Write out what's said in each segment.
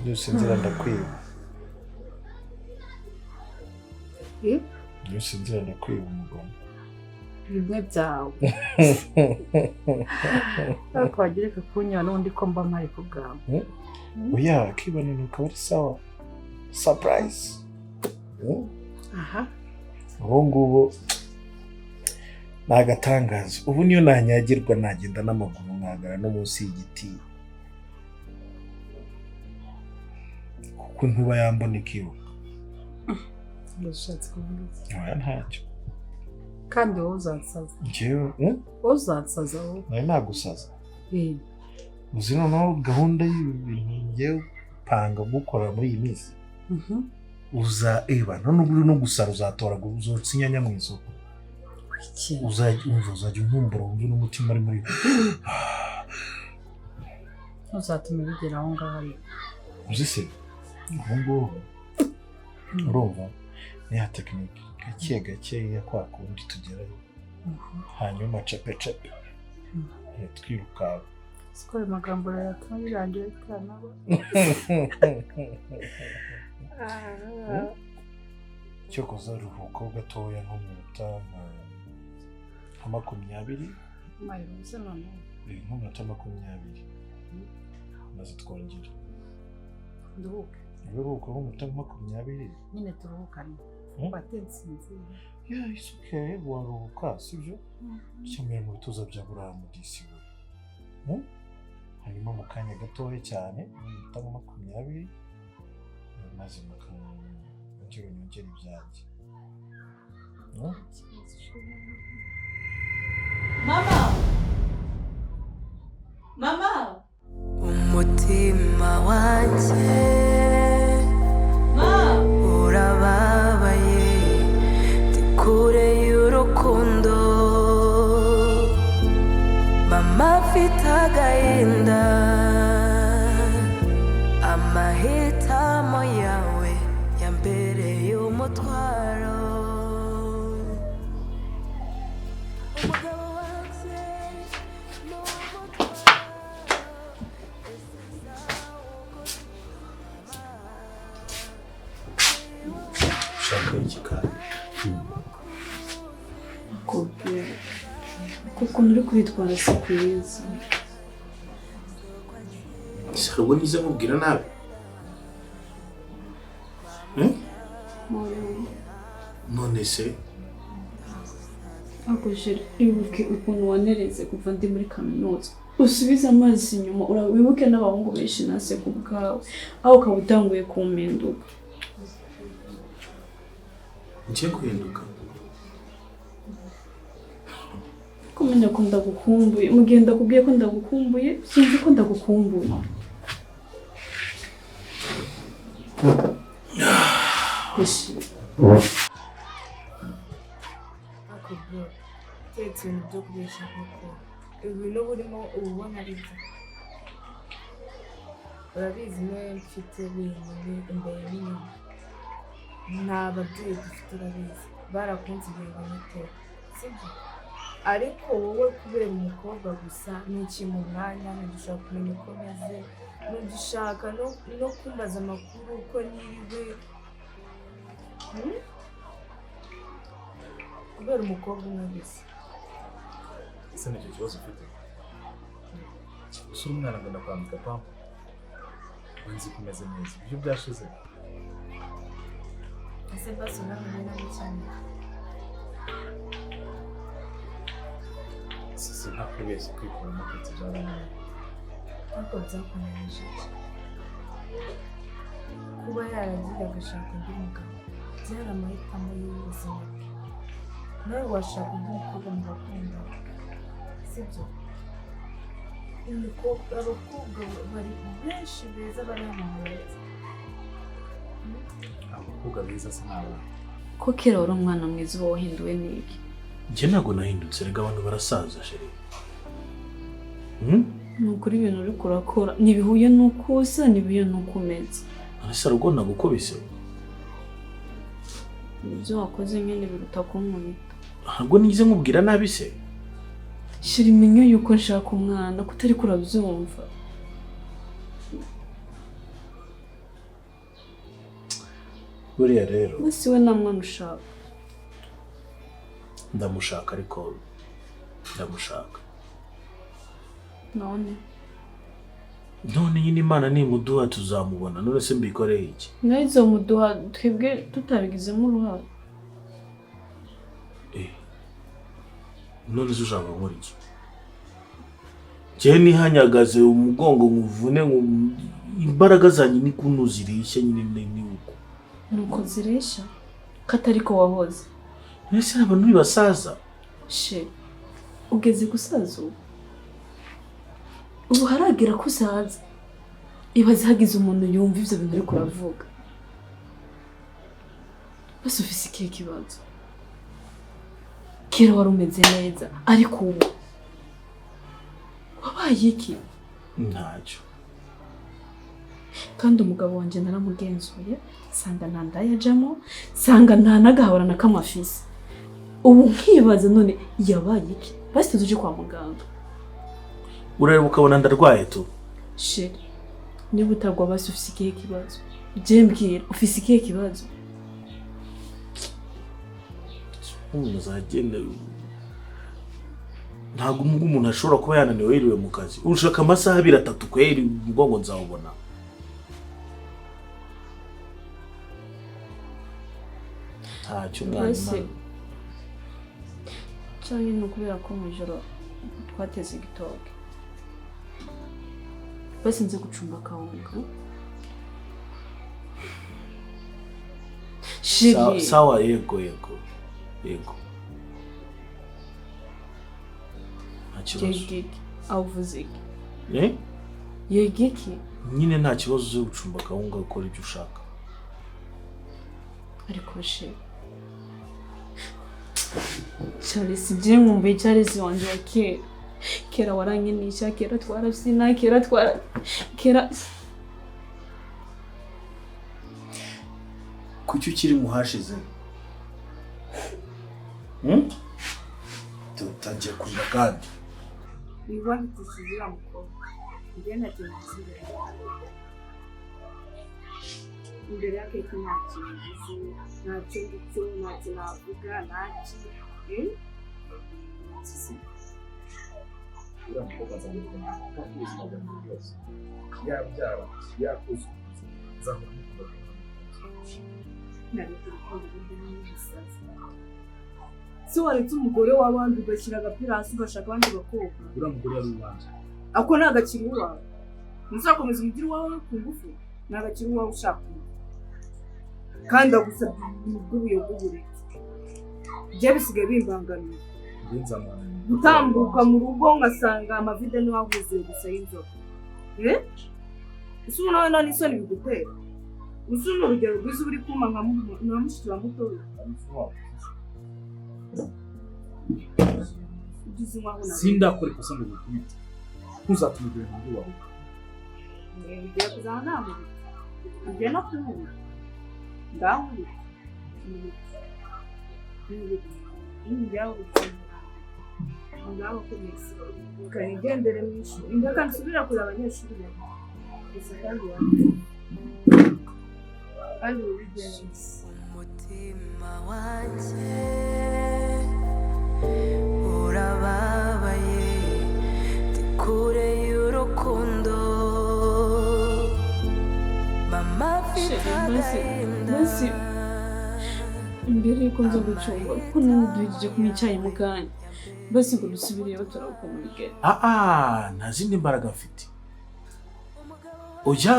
byose nzira ndakwiba byose nzira ndakwiba umugome bimwe byawe ariko wagireka kunywa n'undi ko mba mpari ku bwawe oya akibanira ukaba ari sawa surprise aha ubu ngubu ni agatangazo ubu niyo nanyagirwa nagenda n'amaguru nkagara no munsi y'igiti kuko ntuba yamboneka iyo ndashatse kuvuga oya ntacyo kandi wowe uzansaza njyewe wowe uzansaza wowe nawe nagusaza uzi noneho gahunda y'ibintu ngewe panga gukora muri iyi minsi none ubu no gusara uzatora uzotsa inyanya mu isoko uzajya unkumbura wumve n'umutima ari muri uzatuma bigera aho ngaho uzi se ubu ngubu urumva niya tekinike gake gake ya kwa kundi tugerayo hanyuma cepe twiruka sikora amagambo yatuma birangira cyane cyo kuza ruhuko gatoya nko mu minota nka 20 mayiruze none nko mu minota 20 maze twongera nduhuke uruhuko nko mu minota 20 nyine turuhukane batensinze it's okay waruhuka sibyo cyamwe mu bituza bya buramu disi hanyuma mu kanya gatoya cyane mu minota 20 maze mukongera ibyanjye mama umutima wanjye urababaye ndi kure y'urukundo mama afite agahinda amahitamo yawe yambereye umutwaro umugabo wanjye ni umutwaro shaka ikikari kuko uri kwitwara si kwiza sarwo nize mubwira nabi none se akujere ibuke ukuntu wanereze kuva ndi muri kaminuza usubize amazi inyuma wibuke n'abahungu benshi nase ku bwawe aho ukaba utanguye kumpinduka ngiye guhinduka kumenya ko ndagukumbuye mugihe ndakubwiye ko ndagukumbuye sinzi ko ndagukumbuye akubwo tetse ibintu byo kubeshya kuko ibintu burimo ububona ari byo urabizi niwe mfite wenyine imbere n'inyuma nta babyeyi dufite urabizi barakunze igihe bamutera sibyo ariko wowe kubera umukobwa gusa n'iki mu mwanya ntidushaka kumenya uko meze ntidushaka no kumbaza amakuru uko niriwe kubera umukobwa umwe gusa ese nicyo kibazo ufite usura umwana agenda kwambika pampa nzi kumeze neza ibyo byashize ese basi unamenye nabi cyane sisi ntakubeshye kwikuramo ko tubyaranye ariko byakomeje kuba yaragiye agashaka undi mugabo byari amahitamo y'ubuzima bwe nawe washaka undi mukobwa mugakunda sibyo abakobwa bari benshi beza bari hano hanze abakobwa beza se nawe ko kera wari umwana mwiza uba wahinduwe n'iki njye ntabwo nahindutse rega abantu barasaza sheri ni ukuri ibintu uri kurakora ntibihuye n'uko usa ntibihuye n'uko umeze ese ariko nagukubise ibyo wakoze nyine biruta kunkubita ntabwo nigize nkubwira nabi se shira imenye yuko nshaka umwana kutari kurabyumva buriya rero basi we nta mwana ushaka. ndamushaka ariko ndamushaka none nyine Imana nimuduha tuzamubona none se mbikoreye iki naizo muduha twebwe tutabigizemo uruhare. none ushaka nkora iki nihanyagaze umugongo nkuvune imbaraga zanjye ni kunuzirishya nyine ni uko nuko ziresha katari ko wahoze. ese abantu ni basaza she ugeze gusaza ubu haragira ko usaza ibaze hagize umuntu yumva ivyo bintu uri kuravuga basi ufise ikihe kibazo kera wari umeze neza ariko ubu wabaye iki ntacyo kandi umugabo wanje naramugenzuye sanga nta ndayajamo sanga nta nagahora na kamwe afise ubu nkibaza none yabaye iki basi tuje kwa muganga urareba ukabona ndarwaye tu she niba utagwa basi ufise ikihe kibazo jembwira ufise ikihe kibazo uzagenda ntabwo umuntu ashobora kuba yananiwe yiriwe mu kazi ushaka amasaha 2-3 kweri umugongo nzawubona ntacyo mwana cyane no kubera ko mu ijoro twateze igitoke basi nze gucumba kawunga sawa yego Yegiki avuze iki yegiki nyine nta kibazo zo gucumba kawunga ukora ibyo ushaka ariko she Charles Jimumbe Charles wanje wa kera waranyinisha kera twarafsina kera kuki ukiri muhashize tutangiye kurira kandi Ibyari tushira mukobwa ngena cyane imbere yake ntacyo navuga ntacyo uramukobwa azamukunda kandi ubuzima bwawe bwose yabyara yakuze uzahora mukunda si waretse umugore w'abandi ugashyira agapira hasi ugashaka abandi bakobwa uriya mugore yari uwanjye ako ni agakiri uwawe ntuzakomeza umugire uwawe ku ngufu ni agakiri uwawe ushaka kandi agusabye ibintu bw'ubuyobozi bye bisigaye bimbangamiye gutambuka mu rugo ngasanga amavide niwe wahuzuye gusa y'inzoga ese ubu nawe nta n'isoni bigutera uzi ni urugero rwiza uri kuma nka mushiki wa mutoya sindakora ikosa ngo gukubita ntuzatumugira mu buryo wawe ugiye kuzana nama ugiye no kumubura ngaho ngaho kumesa ukanigendere mu ishuri indeka nsubira kureba abanyeshuri bawe gusa kandi ubigenza umutima wanjye urababaye ndi kure y'urukundo mama afite agahinda imbere yuko nza gucunga kuko duhejeje kunywa icyayi mu kanya basi ngo dusubireyo turakomeye nta zindi mbaraga mfite oya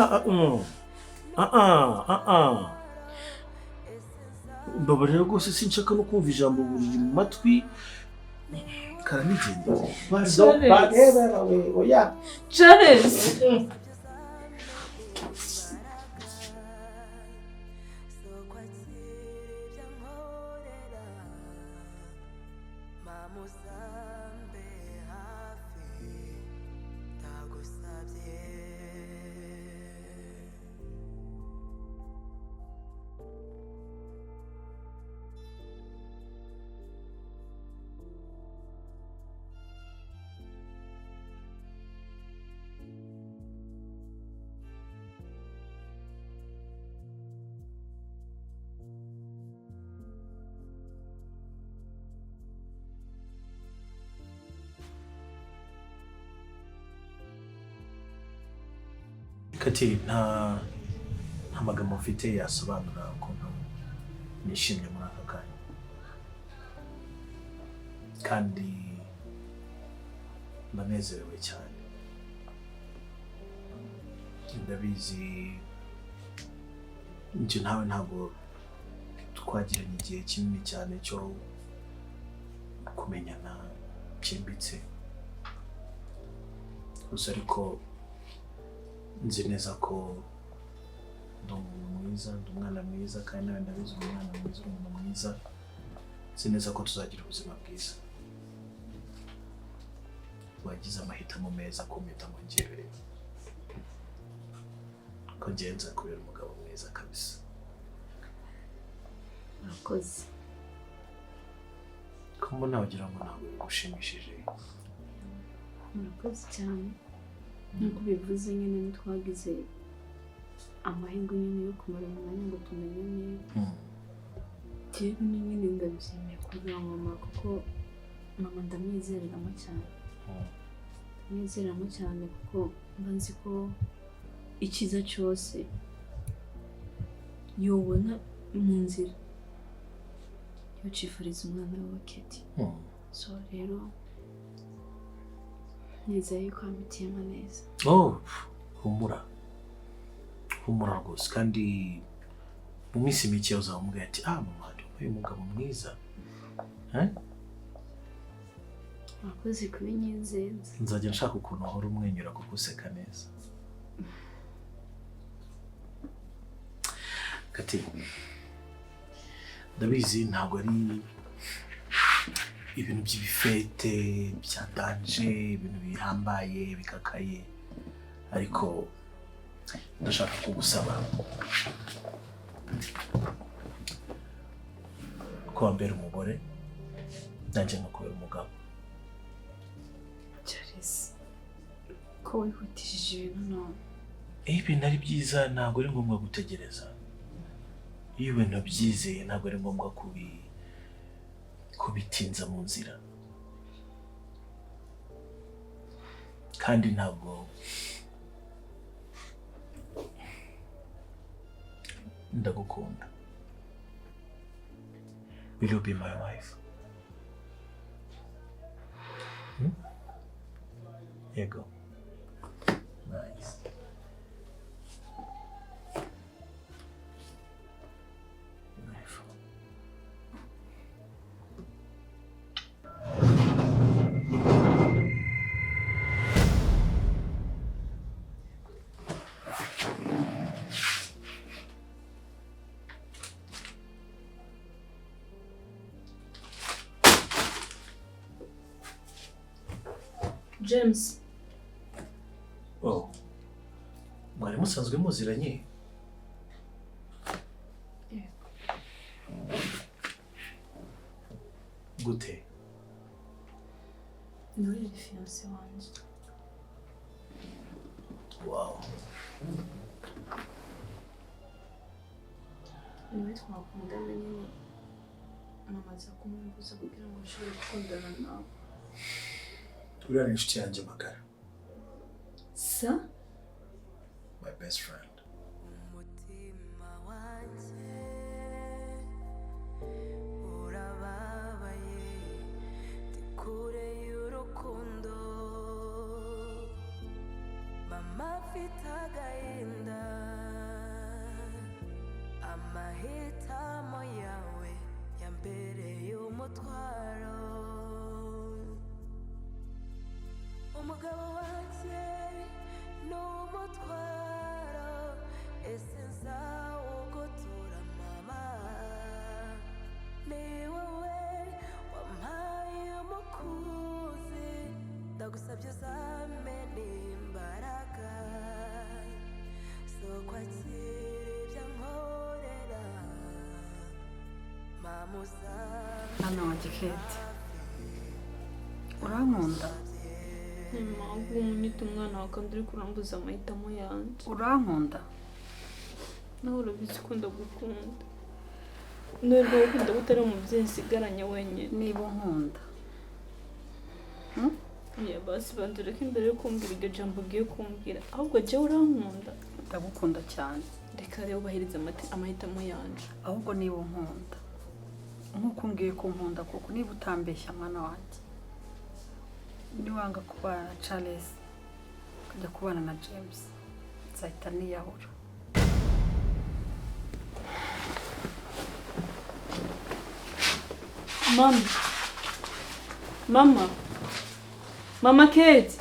mbabarira rwose sinshaka no kumva ijambo buri mu matwi karanigenda Charles Kati nta magambo mfite yasobanura ukuntu nishimye muri aka kanya kandi ndanezerewe cyane. Ndabizi njye nawe ntabwo twagiranye igihe kinini cyane cyo kumenyana byimbitse, gusa ariko nzi neza ko ndi umuntu mwiza, ndi umwana mwiza, kandi nawe ndabizi uri umwana mwiza, uri umuntu mwiza. Nzi neza ko tuzagira ubuzima bwiza. Wagize amahitamo meza kumpitamo njyewe, ko ngenza kubera umugabo mwiza kabisa. Murakoze. Ko mbona wagira ngo ntabwo bigushimishije. Murakoze cyane. Nk'uko bivuze nyine ntitwagize amahirwe nyine yo kumara umwanya ngo tumenyane. Njyewe nyine ndabyemeye kubera mama, kuko mama ndamwizereramo cyane. Ndamwizereramo cyane kuko mba nzi ko icyiza cyose yobona mu nzira yocifuriza umwana we Keti. So rero nizeye ko amitiyemo neza. Humura rwose, kandi mu minsi mike uzamubwira ati mama uyu mugabo mwiza. Murakoze kubinyizeza. Nzajya nshaka ukuntu uhora umwenyura kuko useka neza. Kati ndabizi ntabwo ari ibintu by'ibifete byatanje, ibintu bihambaye bikakaye, ariko ndashaka kugusaba ko wambera umugore nanjye nkakubera umugabo. Charles, ko wihutishije ibintu none? Ibintu ari byiza ntabwo ari ngombwa gutegereza. Iyo ibintu byizeye ntabwo ari ngombwa kubitinza mu nzira, kandi ntabwo ndagukunda. Will you be my wife? Yego. Nice. James. Mwari musanzwe muziranye? Gute? Niwe fiancé wanjye. Wow. Niwe twakundana nyine, mama aza kumwumbuza kugira ngo ashobore gukundana nawe. Uriya ni inshuti yanjye magara. Sa? My best friend. Umutima wanjye urababaye, ndi kure y'urukundo, mama afite agahinda, amahitamo yawe yambereye umutwaro, umugabo wanjye ni umutwaro, ese nzawugutura mama, ni wowe wampaye umukuzi, ndagusabye uzamene imbaraga zo kwakira ibyo nkorera, mama Hano wanjye Keti, urankunda? Impamvu unyita umwana wawe kandi uri kurambuza amahitamo yanjye. Urankunda? Nawe urabizi ko ndagukunda. Niba rwose ukunda ko utari umubyeyi nsigaranye wenyine. Niba unkunda Ya basi bandureka imbere yo kumbwira iryo jambo ugiye kumbwira ahubwo jyewe urankunda ndagukunda cyane reka rero ubahirize amahitamo yanje ahubwo niba unkunda nk'uko umbwiye ko unkunda kuko niba utambeshya mwana wanjye niwanga kubana na Charles ukajya kubana na James nzahita niyahura Mama Kate.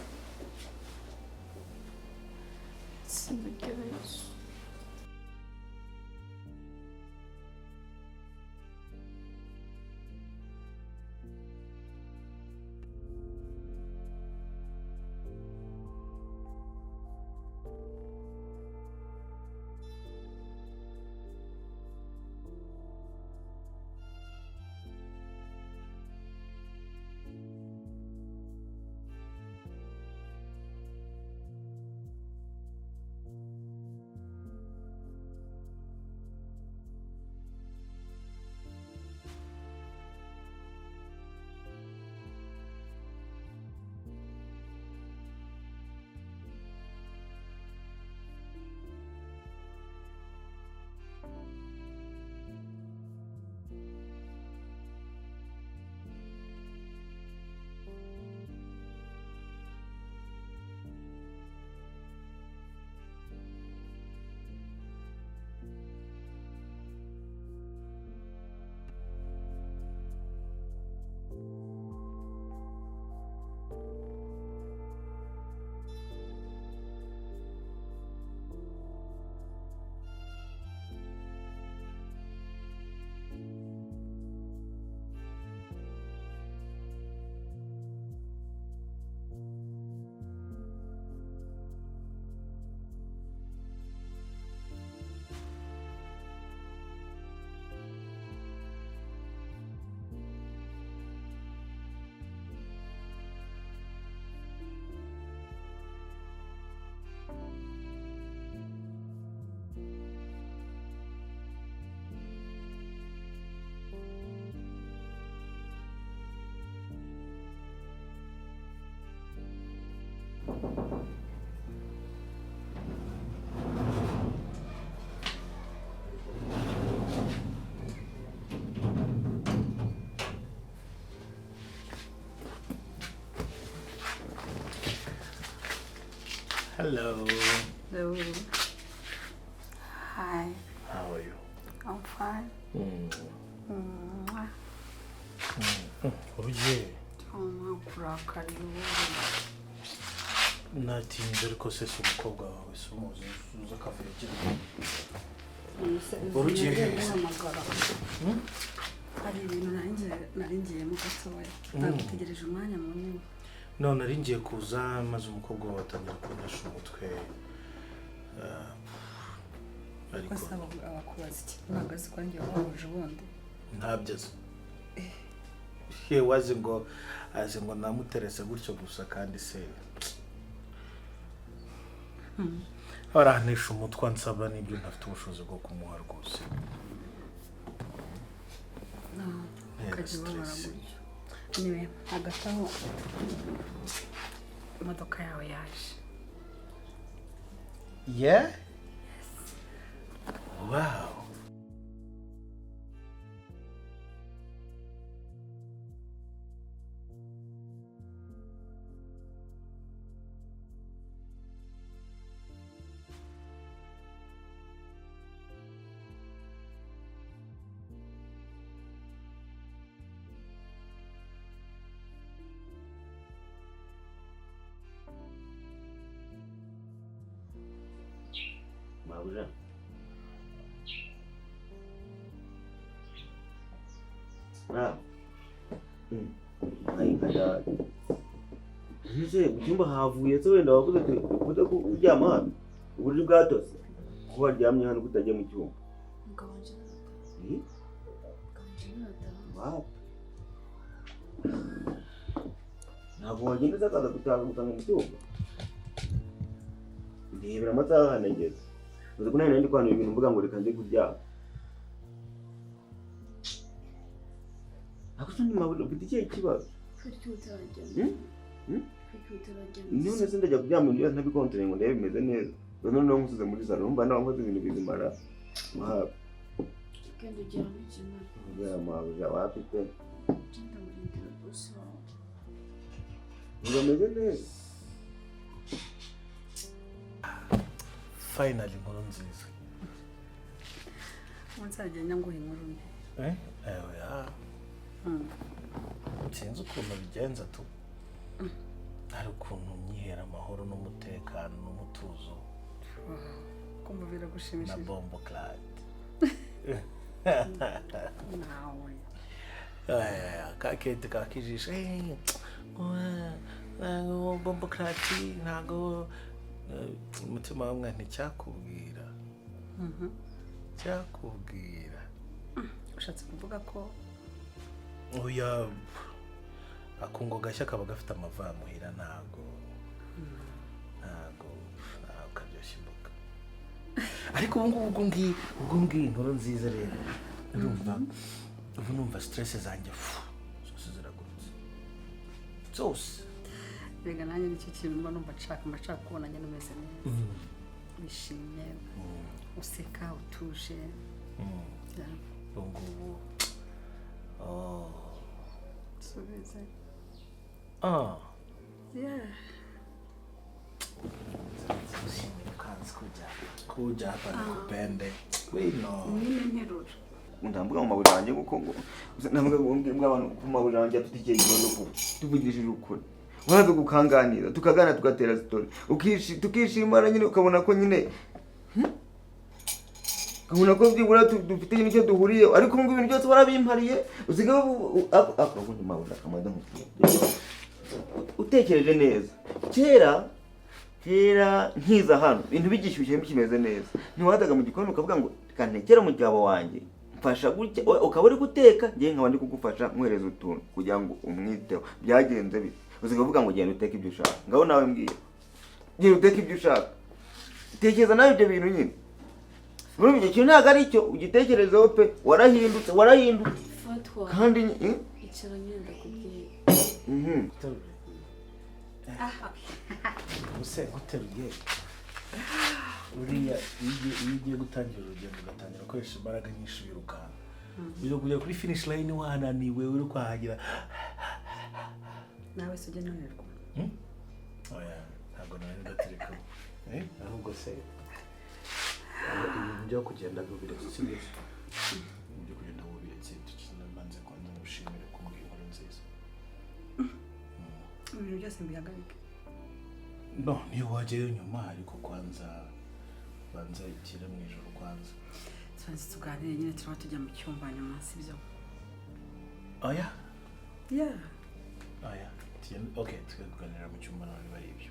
Hello. Hello. Hi. How are you? I'm fine. Oye. Kurakari natinze ariko se si umukobwa wawe si umuzi uza akavugira hari ibintu naringiyemo gatoya nagutegereje umwanya munini none nari ngiye kuza maze umukobwa wawe atangira kunesha umutwe ariko abakubaza iki ntabwo azi ko ari njye wabahuje ubundi ntabyo azi yewe azi ngo namuterese gutyo gusa kandi se arahanisha umutwe ansaba n'ibyo ntafite ubushobozi bwo kumuha rwose ukajya ubabara gutyo niwe hagati aho imodoka yawe yaje yeah wow Mabuja. Nah. Ay kaya. Ese mucyumba havuye se wenda wavuze kuza kuryama hano. Uburyo bwatose. Ko waryamye hano kutajya mu cyumba. Ngabanje. Wow. Ntabwo wagenda zakaza gutanga mu cyumba. Ndebera amasaha hanageze. Uzi ko nari ndi kwanura ibintu mvuga ngo reka nze kuryama. Ako se ni maburo ufite ikihe kibazo? none se ndajya kuryama ibintu byose ntabikontoreye ngo ndebe bimeze neza none no nkusize muri salo numva nawe nkoze ibintu bizimara muhaba Kandi ugira n'ikimara. ugera mabuja wapi pe Genda murindira bosi wawe. urameze neza finally inkuru nziza Nzajya nguha inkuru mbi. ya sinzi ukuntu bigenza tu hari ukuntu nyihera amahoro n'umutekano n'umutuzo Kumva na biragushimishije. bombo clad Nawe. kakete kakijisho bombo clad ntago umutima wamwe nticyakubwira cyakubwira Ushatse kuvuga ko oya akungo gashya kaba gafite amavamuhira ntago karyoshya imboga ariko ubwo ngiyi inkuru nziza rero urumva ubu numva stress zanjye zose ziragurutse zose rega nanjye nicyo kintu mba numva nshaka kubona nyine umeze neza wishimye useka utuje ubungubu subize ukanzi kuja hapa nikupende wino nyine nterura ndambuga mu mabuja yanjye kuko ndambuga ngo abantu ku mabuja yanjye afite ikihe kibazo kuko tuvugishije ukuri waza gukanganira tukagana tugatera story tukishimana nyine ukabona ko nyine ukabona ko byibura dufite ikintu cyo duhuriyeho ariko ngo ibintu byose barabimpariye usigaye akabundi mabuja kamada nk'ukiye utekereje neza kera nkiza hano ibintu bigishyushye bikimeze neza ntiwadaga mu gikoni ukavuga ngo kanekera umugabo wanjye mfasha gutya ukaba uri guteka ngiye nkaba ndi kugufasha nkwereza utuntu kugira ngo umwiteho byagenze bite usigaye uvuga ngo genda uteke ibyo ushaka ngaho nawe mbwira genda uteke ibyo ushaka tekereza nawe ibyo bintu nyine muri ibyo kintu ntabwo ari cyo ugitekerezeho pe warahindutse Fatwa. kandi Icara nyine ndakubwiye. use guteruye uriya iyo ugiye gutangira urugendo ugatangira gukoresha imbaraga nyinshi wirukanka ujya kujya kuri finish line wananiwe uri kwahagira nawe se ujya nonirwa oya ntabwo nari ndatereka ahubwo se ibintu byo kugenda bubiretse sibyo ibyo kugenda bubiretse tukimanze kwanza ngushimire kumbwira inkuru nziza ibintu byose mbihagarike no niyo wajyayo nyuma ariko kwanza ikira mu ijoro kwanza tubanze tuganire nyine turaba tujya mu cyumba nyuma sibyo oya yeah okay tujya kuganira mu cyumba none bari ibyo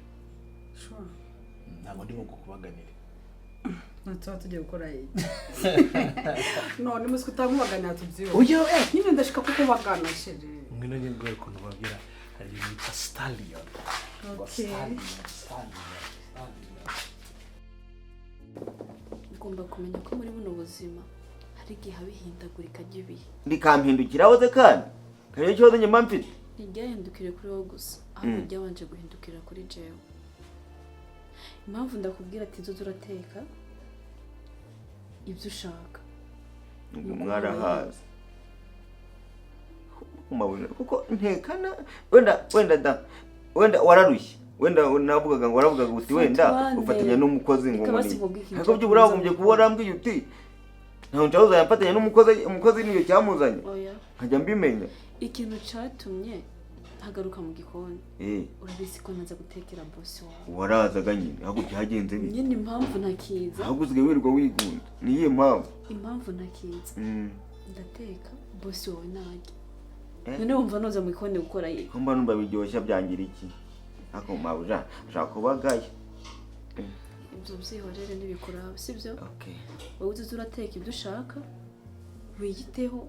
sure ntabwo ndimo kukubaganira tuba tugiye gukora iki none muzi kutankubaganira tubyiwe nyine ndashaka kukubagana sheri ngwino njye ngoye ukuntu babwira hari ibintu bita stallion Ugomba kumenya ko muri buno buzima hari igihe habihindagurika ry'ibihe. rikampindukiraho se kandi kariyo ikibazo nyuma mfite Ntiryahindukire kuri wowe gusa ahubwo ryabanje guhindukira kuri jewe. Impamvu ndakubwira ati nzo turateka ibyo ushaka. mwarahaze kuko ntekana wenda wararushye wenda navugaga ngo waravugaga uti wenda ufatanya n'umukozi ngo muri ariko byo buragombye kuba warambwiye uti ntaho ncabuza yafatanya n'umukozi niyo cyamuzanye Oya. nkajya mbimenya Ikintu cyatumye hagaruka mu gikoni. Urabizi ko naza gutekera boss wawe. warazaga nyine ahubwo byagenze bite Nyine impamvu ntakiza. ahubwo usigaye wirirwa wigunda niyo mpamvu Impamvu ntakiza. Ndateka boss wawe najya. None wumva noza mu gikoni gukora iki? ko mba numva biryoshya byangira iki ako mabuja ashaka kubagaye Ibyo byihorere n'ibikuraba sibyo? okay Wowe uzi urateka ibyo ushaka wiyiteho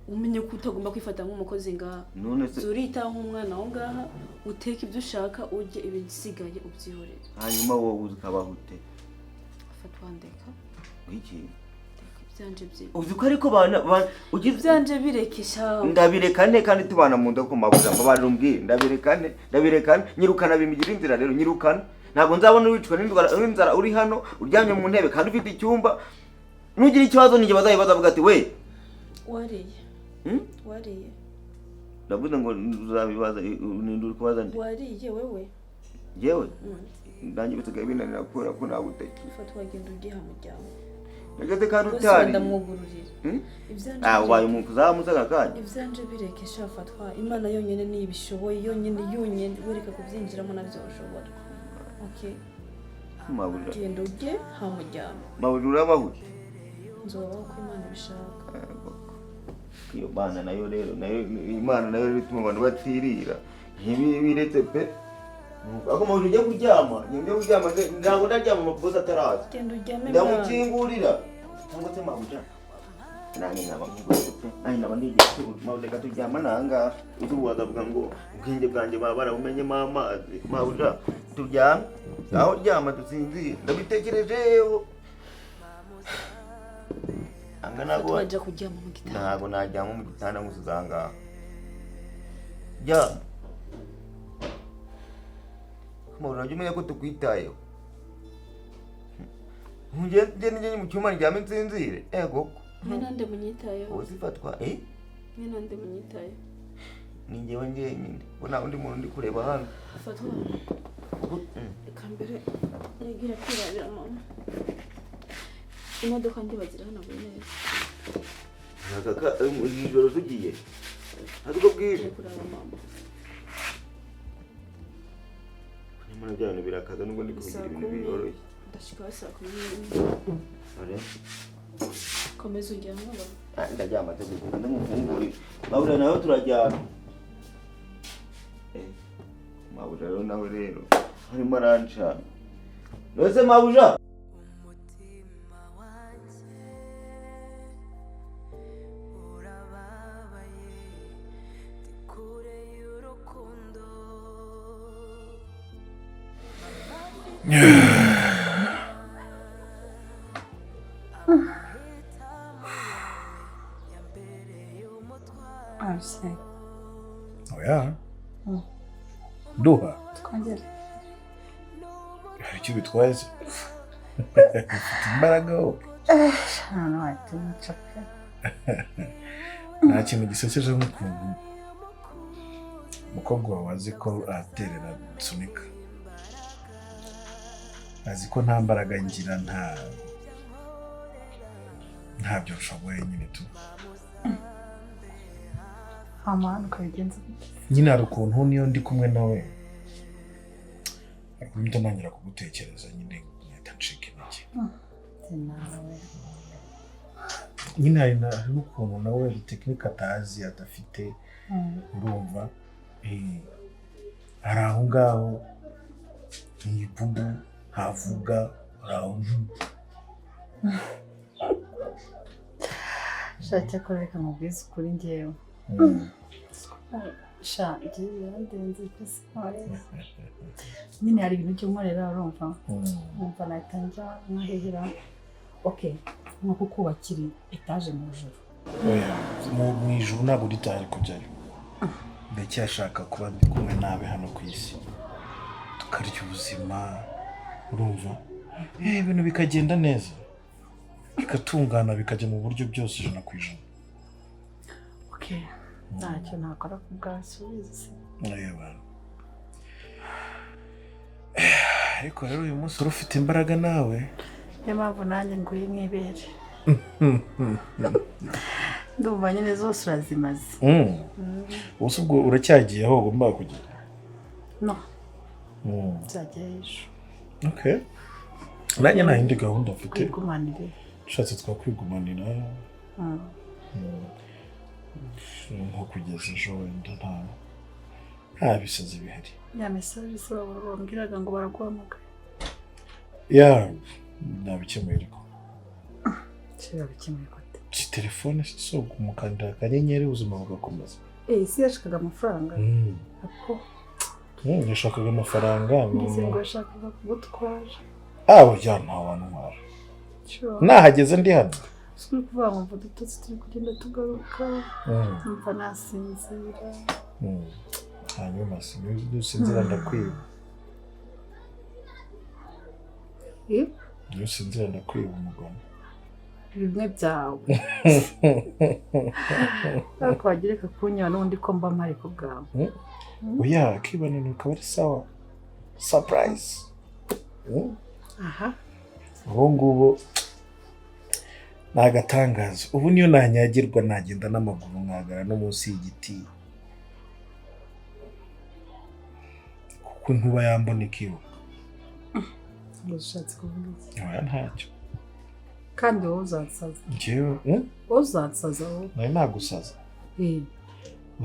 umenye ko utagomba kwifata nk'umukozi ngaha. none se Zurita nk'umwana aho ngaha uteka ibyo ushaka ujye ibisigaye ubyihorere. hanyuma wowe ukabaho ute Fatwa ndeka. iki Teka byanje bye uzi ko ariko bana ugize byanje birekesha ndabireka nte kandi tubana mu nda ko mabuja mbabara umbwire ndabireka nyirukana bimigira inzira rero nyirukana ntabwo nzabona wicwa n'inzara uri hano uryamye mu ntebe kandi ufite icyumba nugira ikibazo nije bazayibaza avuga ati we wariye wariye ndavuze ngo uzabibaza uri kubaza ndi wariye wewe jewe ndangiye bisigaye binanira kubera ko naguteke fatwa genda ugiha mujyamo nageze kandi utari ndamwugururira ubaye umuntu uzamusaga kanya ibyanje birekesha fatwa imana yonyine niyo ibishoboye yonyine wereka kubyinjiramo nabyo ushobora okay mabuja genda ujye hamujyamo mabuja urabahuye nzobaho ko imana ibishaka iyo bana nayo rero imana nayo ituma abantu batirira ntibiretse pe ako mabuja ujya kuryama ntabwo ndaryama amapoza ataraza genda ujyame ndamukingurira cyangwa se mabuja nange naba nkubwese pe nange naba ndigeze mabuja reka turyama nangaha uzubu bakavuga ngo ubwenge bwanjye baba barabumenyemo amazi mabuja turyame aho ryama dusinzire ndabitekerejeho anganago wajya kuryama mu gitanda ntabwo najyama mu gitanda ngusuzanga ryama mabuja njye umenya ko tukwitayeho njye mu cyuma ndyame nsinzire ego nande munyitayeho uzifatwa nande munyitayeho ni njyewe njyenyine ngo nta undi muntu ndi kureba hano fatwa reka mbere nigira kwirabira mama imodoka ndibagira hano buri neza ijoro tugiye ntabwo bwije kuraba mama nyamara bya bintu birakaza nubwo ndi kubigira ibintu biroroshye ndashika saa 10 komeza ujyamo ndaryama ndamufungurira mabuja nawe turajyana mabuja rero nawe rero harimo arancana nose mabuja umutima wanjye urababaye ndi kure y'urukundo oya duha twongere hari icyo bitwaye se ufite imbaraga wowe hano watimuca pe nta kintu gisekeje nk'ukuntu umukobwa wawe azi ko aterera nsunika azi ko nta mbaraga ngira ntabyo nshoboye nyine tu amahano ukabigenza nyine hari ukuntu niyo ndi kumwe nawe ariko mpita ntangira kugutekereza nyine nkahita ncika intege nyine hari n'ukuntu nawe tekinike atazi adafite urumva hari aho ngaho ntivuga ntavuga hari aho shake ko reka mubwize ukuri njyewe shange yarandenze pese nyine hari ibintu by'umurera urumva numva nahita njya nkahehera okay nko kukubakira etaje mu ijuru mu ijuru ntabwo ritari kujyayo ndacyashaka kuba ndi kumwe nawe hano ku isi tukarya ubuzima urumva ibintu bikagenda neza bikatungana bikajya mu buryo byose 100%. okay ntacyo nakora ku bwasubize ariko rero uyu munsi uri ufite imbaraga nawe niyo mpamvu nanjye nguye mwibere ndumva nyine zose urazimaze ubuse ubwo uracyagiye aho ugomba kujya no nzajya ejo okay nanjye nta yindi gahunda mfite kwigumanire ushatse twakwigumanira nko kugeza ejo wenda nta bisazi bihari ya mesaje se bambwiraga ngo baraguhamagaye nabikemuye ariko bikemuye gute telefone so kumukandira akanyenyeri ubuzima bugakomeza si yashakaga amafaranga ariko yashakaga amafaranga ndetse ngo yashakaga kugutwara ujya nta wantu ntwara nahageze ndi hano Sikuri kuvuga ngo mvuga udutotsi turi kugenda tugaruka numva nasinzira hanyuma sinzira ndakwiba iyo sinzira ndakwiba umugome bimwe byawe ariko wagireka kunyura n'undi ko mba mpari ku bwawe oya akibanira ukaba ari sawa surprise aha ubu ngubu ni agatangazo ubu niyo nanyagirwa nagenda n'amaguru nkagara no munsi y'igiti kuko ntuba yamboneka iwe ushatse kuvuga iki oya ntacyo kandi wowe uzansaza njyewe wowe uzansaza wowe nawe nagusaza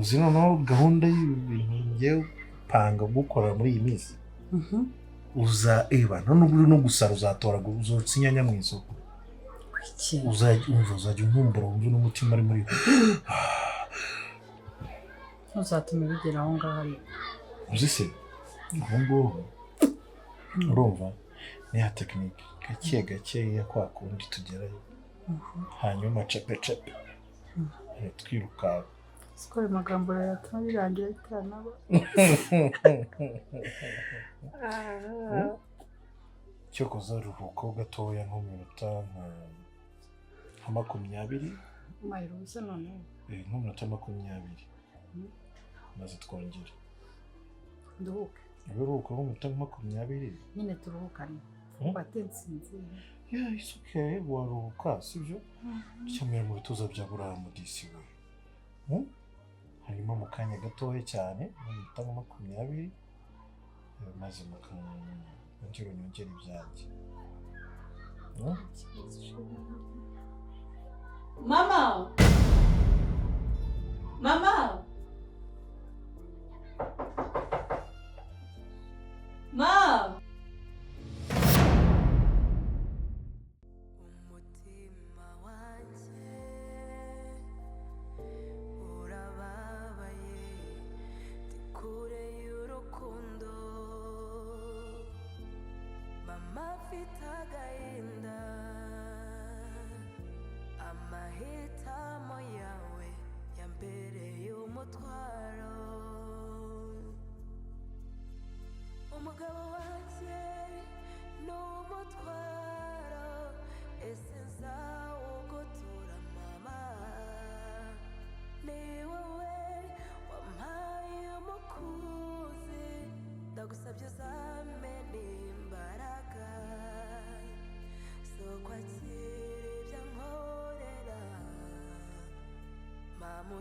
uzi noneho gahunda y'ibintu ngiye panga gukora muri iyi minsi none ubu uri no gusara uzatoragura uzotsa inyanya mu isoko uzajya unkumbura wumve n'umutima ari muri ntuzatume bigera aho ngaho uzi se ubu ngubu urumva ni ya tekinike gake ya kwa kundi tugerayo hanyuma cepe twiruka siko ayo magambo yatuma birangira bitanaba cyo kuza uruhuko gatoya nk'umunota nka 20 mayiro ubusa noneho nk'umunota 20 maze twongera nduhuke uruhuko nk'umunota 20 nyine turuhukane batensinze it's okay waruhuka sibyo cyamwe mu bituza bya buramu disi we hanyuma mu kanya gatoya cyane umunota 20 maze nyongera ibyanjye Mama! Ma! umutima wanjye urababaye ndi kure y'urukundo mama afite agahinda amahitamo yawe yambereye umutwaro umugabo wanjye ni umutwaro ese nzawugutura mama ni wowe wampaye umukuzi ndagusabye uzamene imbaraga zo kwakira ibyo nkorera mama